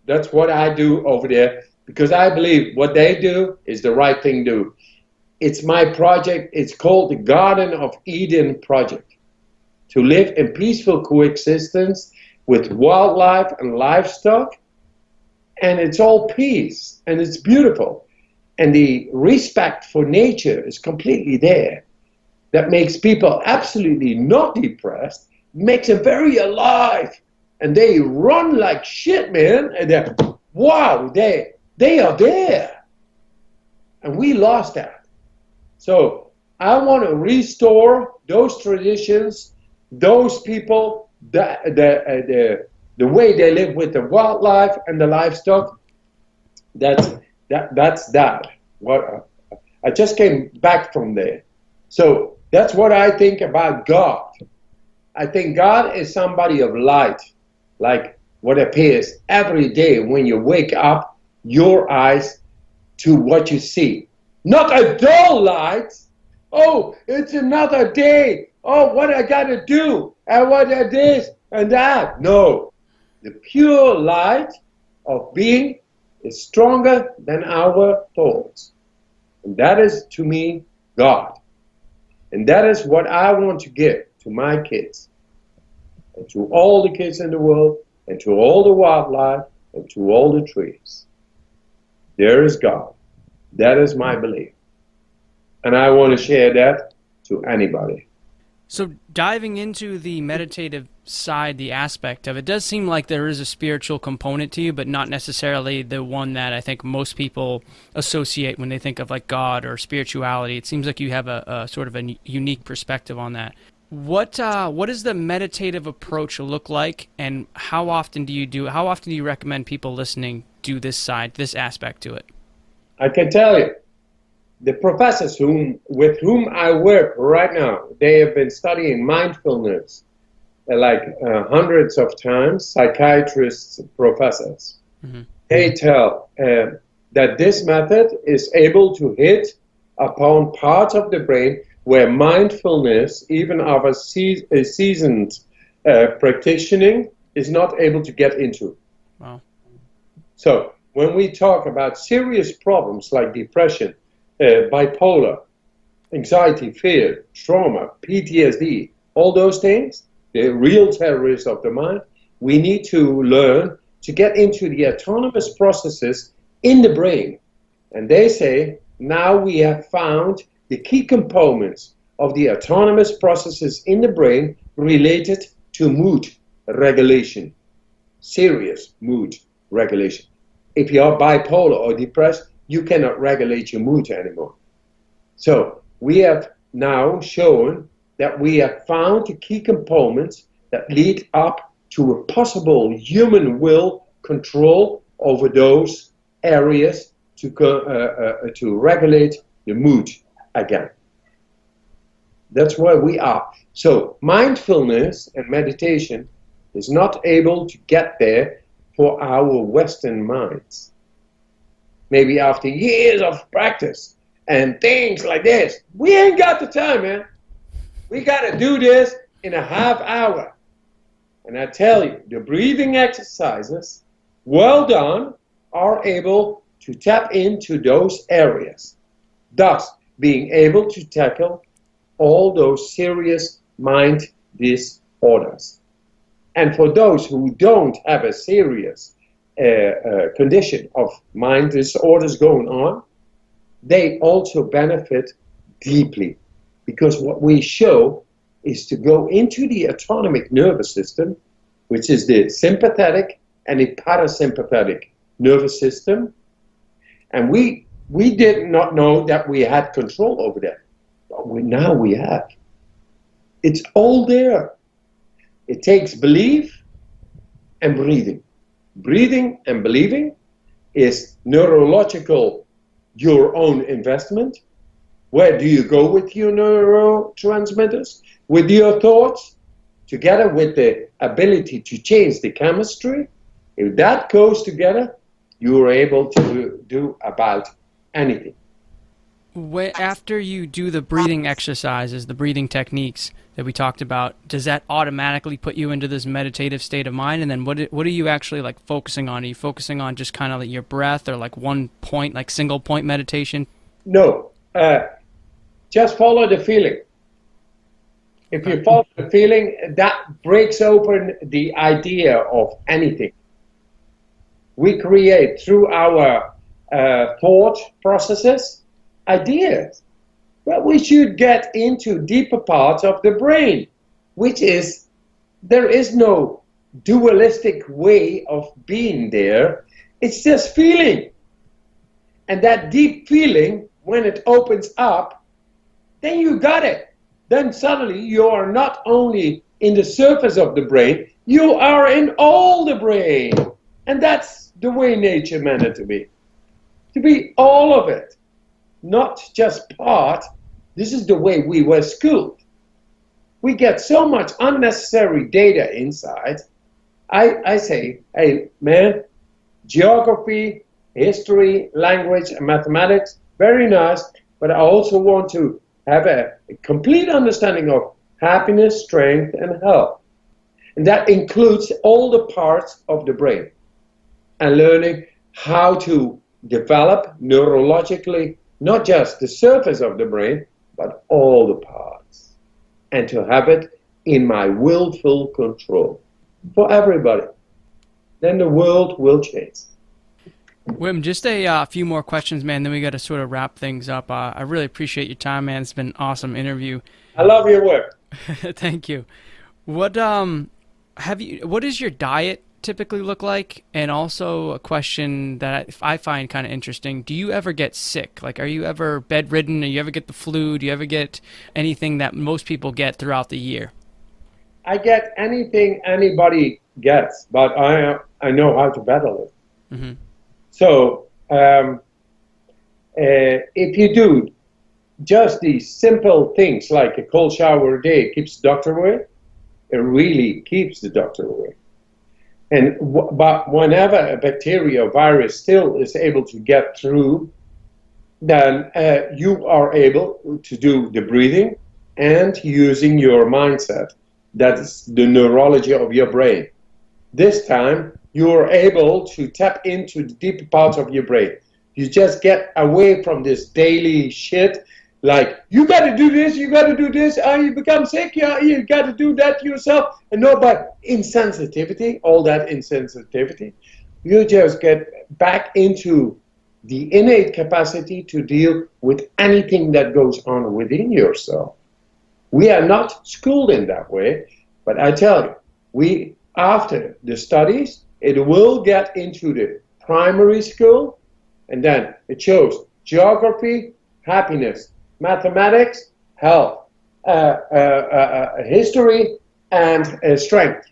That's what I do over there, because I believe what they do is the right thing to do. It's my project. It's called the Garden of Eden Project, to live in peaceful coexistence with wildlife and livestock, and it's all peace, and it's beautiful, and the respect for nature is completely there. That makes people absolutely not depressed, makes them very alive, and they run like shit, man, and they're, wow, they are there, and we lost that. So I want to restore those traditions, those people, the way they live with the wildlife and the livestock. That's that. What I just came back from there. So that's what I think about God. I think God is somebody of light, like what appears every day when you wake up your eyes to what you see. Not a dull light. Oh, it's another day. Oh, what I gotta do, and what it is, and that. No, the pure light of being is stronger than our thoughts. And that is, to me, God. And that is what I want to give to my kids, and to all the kids in the world, and to all the wildlife, and to all the trees. There is God. That is my belief. And I want to share that to anybody. So diving into the meditative side, the aspect of it, does seem like there is a spiritual component to you, but not necessarily the one that I think most people associate when they think of like God or spirituality. It seems like you have a sort of a unique perspective on that. What does the meditative approach look like, and how often do you recommend people listening do this aspect to it? I can tell you, the professors with whom I work right now, they have been studying mindfulness like hundreds of times, psychiatrists, professors. Mm-hmm. They tell that this method is able to hit upon parts of the brain where mindfulness, even of a seasoned practitioner, is not able to get into. Wow. So when we talk about serious problems like depression, bipolar, anxiety, fear, trauma, PTSD, all those things, the real terrorists of the mind, we need to learn to get into the autonomous processes in the brain. And they say, now we have found the key components of the autonomous processes in the brain related to mood regulation, serious mood regulation. If you're bipolar or depressed, you cannot regulate your mood anymore. So we have now shown that we have found the key components that lead up to a possible human will control over those areas to regulate the mood again. That's where we are. So mindfulness and meditation is not able to get there for our Western minds. Maybe after years of practice and things like this. We ain't got the time, man. We got to do this in a half hour. And I tell you, the breathing exercises, well done, are able to tap into those areas, thus being able to tackle all those serious mind disorders. And for those who don't have a serious condition of mind disorders going on, they also benefit deeply, because what we show is to go into the autonomic nervous system, which is the sympathetic and the parasympathetic nervous system. And we did not know that we had control over that. But now we have. It's all there. It takes belief and breathing. Breathing and believing is neurological, your own investment. Where do you go with your neurotransmitters? With your thoughts, together with the ability to change the chemistry. If that goes together, you are able to do about anything. After you do the breathing exercises, the breathing techniques that we talked about, does that automatically put you into this meditative state of mind? And then what are you actually like focusing on? Are you focusing on just kind of like your breath, or like one point, like single point meditation? No, just follow the feeling. If you follow the feeling, that breaks open the idea of anything. We create through our thought processes ideas. But we should get into deeper parts of the brain, which is, there is no dualistic way of being there. It's just feeling. And that deep feeling, when it opens up, then you got it. Then suddenly you are not only in the surface of the brain, you are in all the brain. And that's the way nature meant it to be. To be all of it, not just part. This is the way we were schooled. We get so much unnecessary data inside. I say, hey, man, geography, history, language, and mathematics, very nice, but I also want to have a complete understanding of happiness, strength, and health. And that includes all the parts of the brain, and learning how to develop neurologically not just the surface of the brain, but all the parts, and to have it in my willful control for everybody. Then the world will change. Wim, just a few more questions, man, then we got to sort of wrap things up. I really appreciate your time, man. It's been an awesome interview. I love your work. Thank you. What is your diet typically look like? And also a question that I find kind of interesting: do you ever get sick? Like, are you ever bedridden? Or you ever get the flu? Do you ever get anything that most people get throughout the year? I get anything anybody gets, but I know how to battle it. Mm-hmm. So if you do just these simple things like a cold shower a day keeps the doctor away, it really keeps the doctor away. And but whenever a bacteria or virus still is able to get through, then you are able to do the breathing and using your mindset. That's the neurology of your brain. This time, you are able to tap into the deeper parts of your brain. You just get away from this daily shit, like, you got to do this, you got to do this, you become sick, you got to do that yourself. And no, but insensitivity, all that insensitivity, you just get back into the innate capacity to deal with anything that goes on within yourself. We are not schooled in that way, but I tell you, after the studies, it will get into the primary school, and then it shows geography, happiness, mathematics, health, history, and strength,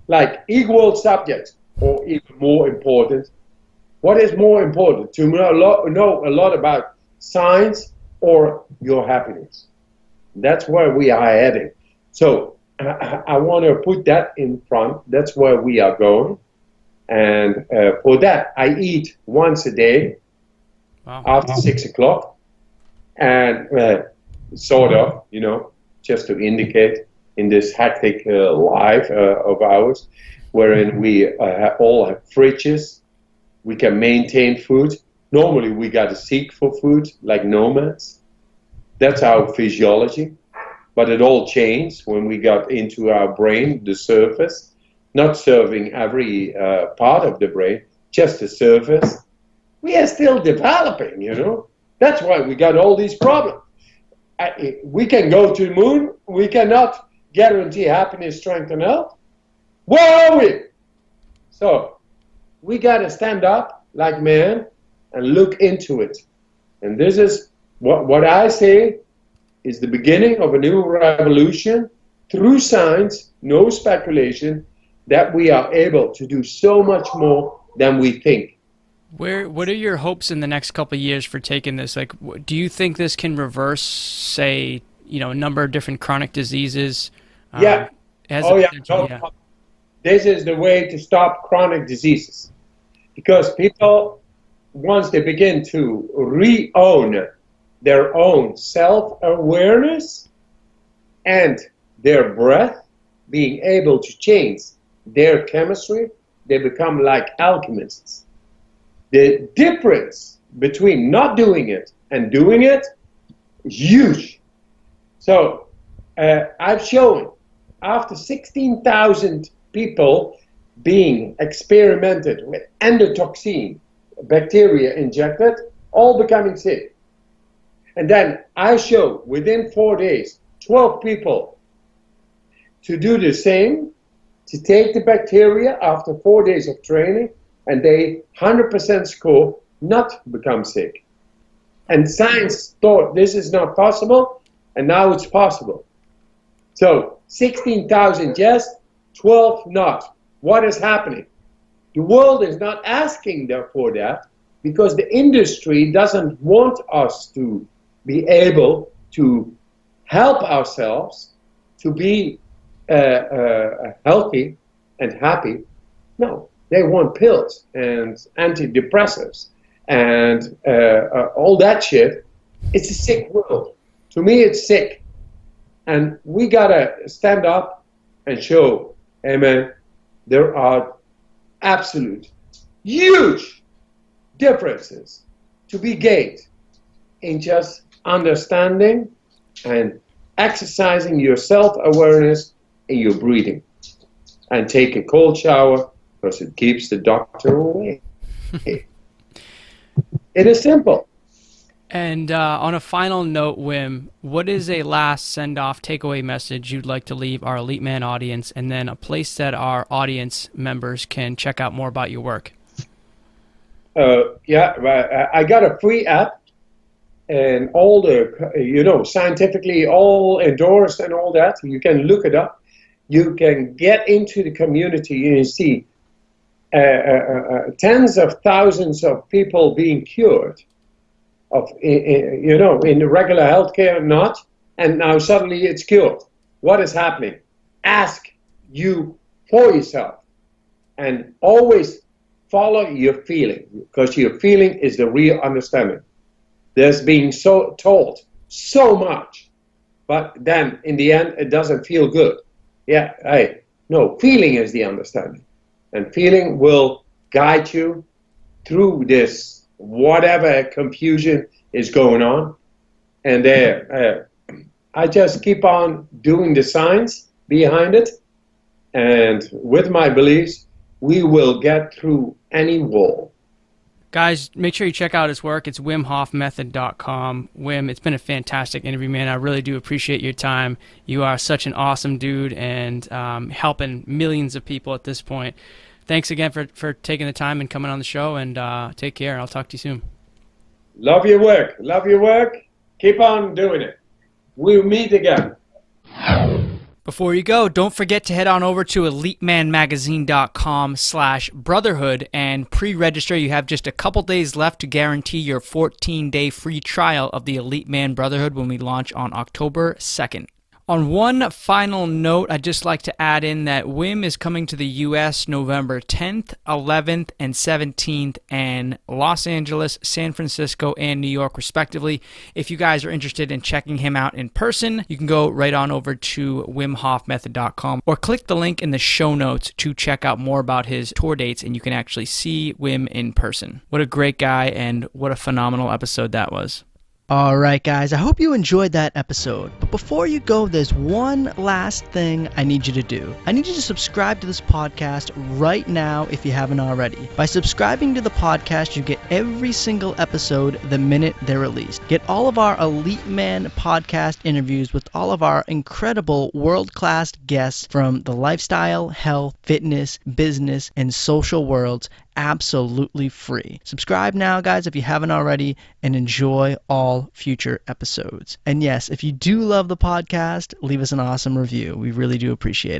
like equal subjects, or even more important. What is more important, to know a lot about science or your happiness? That's where we are heading. So I want to put that in front. That's where we are going. And for that, I eat once a day. Wow. After 6 o'clock. and sort of, you know, just to indicate in this hectic life of ours, wherein we all have fridges, we can maintain food. Normally we got to seek for food like nomads. That's our physiology. But it all changed when we got into our brain, the surface, not serving every part of the brain, just the surface. We are still developing, you know. That's why we got all these problems. We can go to the moon. We cannot guarantee happiness, strength, and health. Where are we? So we got to stand up like men and look into it. And this is what I say is the beginning of a new revolution through science, no speculation, that we are able to do so much more than we think. What are your hopes in the next couple of years for taking this? Like, do you think this can reverse, say, a number of different chronic diseases? Yeah. Yeah. This is the way to stop chronic diseases. Because people, once they begin to re-own their own self-awareness and their breath, being able to change their chemistry, they become like alchemists. The difference between not doing it and doing it is huge. So I've shown after 16,000 people being experimented with endotoxin, bacteria injected, all becoming sick. And then I show within 4 days, 12 people to do the same, to take the bacteria after 4 days of training, and they 100% score not become sick. And science thought this is not possible, and now it's possible. So 16,000 yes, 12 not. What is happening? The world is not asking for that because the industry doesn't want us to be able to help ourselves to be healthy and happy. No, they want pills and antidepressants and all that shit. It's a sick world. To me, it's sick. And we gotta stand up and show, hey man, there are absolute, huge differences to be gained in just understanding and exercising your self-awareness in your breathing. And take a cold shower because it keeps the doctor away. It is simple. And on a final note, Wim, what is a last send-off takeaway message you'd like to leave our Elite Man audience, and then a place that our audience members can check out more about your work? I got a free app, and all the, scientifically all endorsed and all that. You can look it up. You can get into the community and you see tens of thousands of people being cured in the regular healthcare, not, and now suddenly it's cured. What is happening? Ask you for yourself and always follow your feeling, because your feeling is the real understanding. There's being told so much, but then in the end it doesn't feel good. Feeling is the understanding, and feeling will guide you through this whatever confusion is going on. And I just keep on doing the science behind it, and with my beliefs, we will get through any wall. Guys, make sure you check out his work. It's WimHofMethod.com. Wim, it's been a fantastic interview, man. I really do appreciate your time. You are such an awesome dude and helping millions of people at this point. Thanks again for taking the time and coming on the show, and take care. I'll talk to you soon. Love your work. Love your work. Keep on doing it. We'll meet again. Before you go, don't forget to head on over to EliteManMagazine.com/brotherhood and pre-register. You have just a couple days left to guarantee your 14-day free trial of the Elite Man Brotherhood when we launch on October 2nd. On one final note, I'd just like to add in that Wim is coming to the U.S. November 10th, 11th, and 17th, and Los Angeles, San Francisco, and New York, respectively. If you guys are interested in checking him out in person, you can go right on over to wimhofmethod.com or click the link in the show notes to check out more about his tour dates, and you can actually see Wim in person. What a great guy, and what a phenomenal episode that was. Alright guys, I hope you enjoyed that episode. But before you go, there's one last thing I need you to do. I need you to subscribe to this podcast right now if you haven't already. By subscribing to the podcast, you get every single episode the minute they're released. Get all of our Elite Man podcast interviews with all of our incredible world-class guests from the lifestyle, health, fitness, business, and social worlds absolutely free. Subscribe now, guys, if you haven't already, and enjoy all future episodes. And yes, if you do love the podcast, leave us an awesome review. We really do appreciate it.